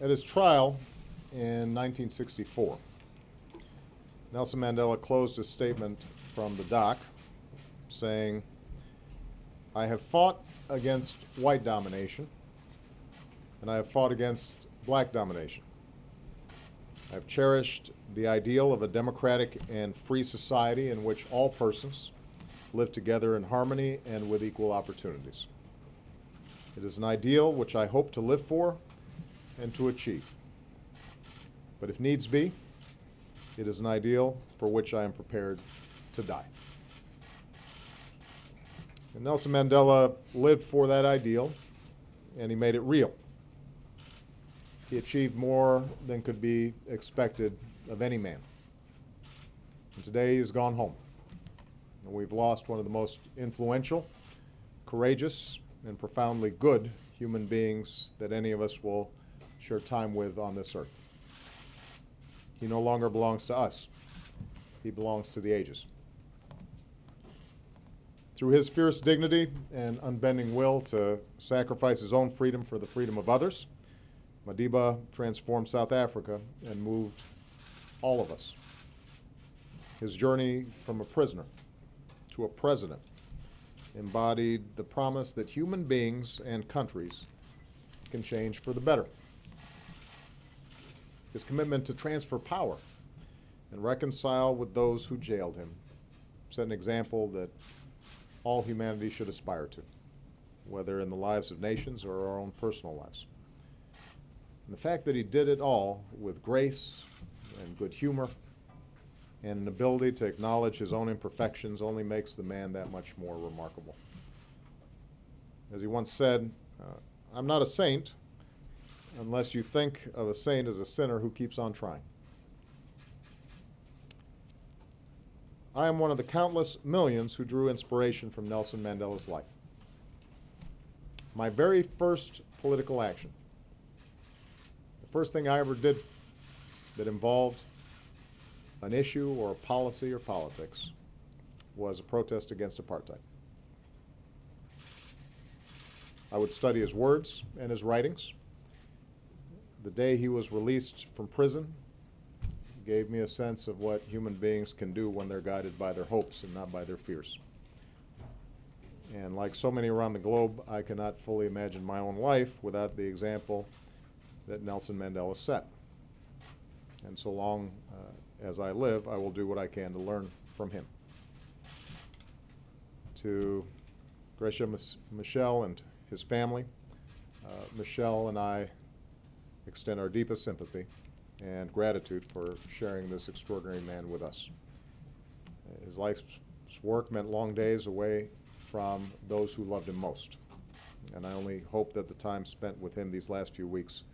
At his trial in 1964, Nelson Mandela closed his statement from the dock saying, "I have fought against white domination, and I have fought against black domination. I have cherished the ideal of a democratic and free society in which all persons live together in harmony and with equal opportunities. It is an ideal which I hope to live for and to achieve. But if needs be, it is an ideal for which I am prepared to die." And Nelson Mandela lived for that ideal, and he made it real. He achieved more than could be expected of any man. And today he's gone home. And we've lost one of the most influential, courageous, and profoundly good human beings that any of us will share time with on this earth. He no longer belongs to us. He belongs to the ages. Through his fierce dignity and unbending will to sacrifice his own freedom for the freedom of others, Madiba transformed South Africa and moved all of us. His journey from a prisoner to a president embodied the promise that human beings and countries can change for the better. His commitment to transfer power and reconcile with those who jailed him set an example that all humanity should aspire to, whether in the lives of nations or our own personal lives. And the fact that he did it all with grace and good humor and an ability to acknowledge his own imperfections only makes the man that much more remarkable. As he once said, "I'm not a saint unless you think of a saint as a sinner who keeps on trying." I am one of the countless millions who drew inspiration from Nelson Mandela's life. My very first political action, the first thing I ever did that involved an issue or a policy or politics, was a protest against apartheid. I would study his words and his writings. The day he was released from prison gave me a sense of what human beings can do when they're guided by their hopes and not by their fears. And like so many around the globe, I cannot fully imagine my own life without the example that Nelson Mandela set. And so long as I live, I will do what I can to learn from him. To Gracia Michelle and his family, Michelle and I extend our deepest sympathy and gratitude for sharing this extraordinary man with us. His life's work meant long days away from those who loved him most. And I only hope that the time spent with him these last few weeks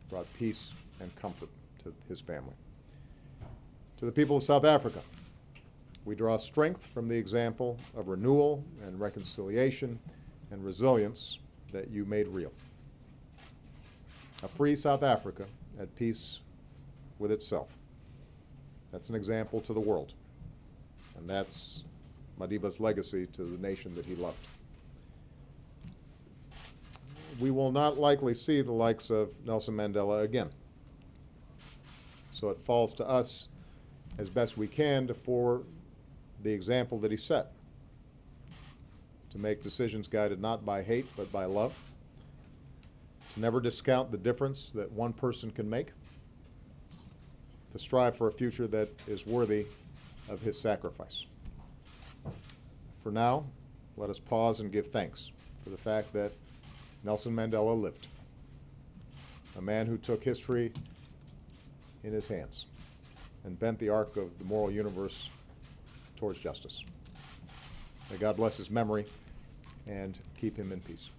brought peace and comfort to his family. To the people of South Africa, we draw strength from the example of renewal and reconciliation and resilience that you made real. A free South Africa at peace with itself. That's an example to the world. And that's Madiba's legacy to the nation that he loved. We will not likely see the likes of Nelson Mandela again. So it falls to us as best we can to forward the example that he set, to make decisions guided not by hate but by love, to never discount the difference that one person can make, to strive for a future that is worthy of his sacrifice. For now, let us pause and give thanks for the fact that Nelson Mandela lived, a man who took history in his hands and bent the arc of the moral universe towards justice. May God bless his memory and keep him in peace.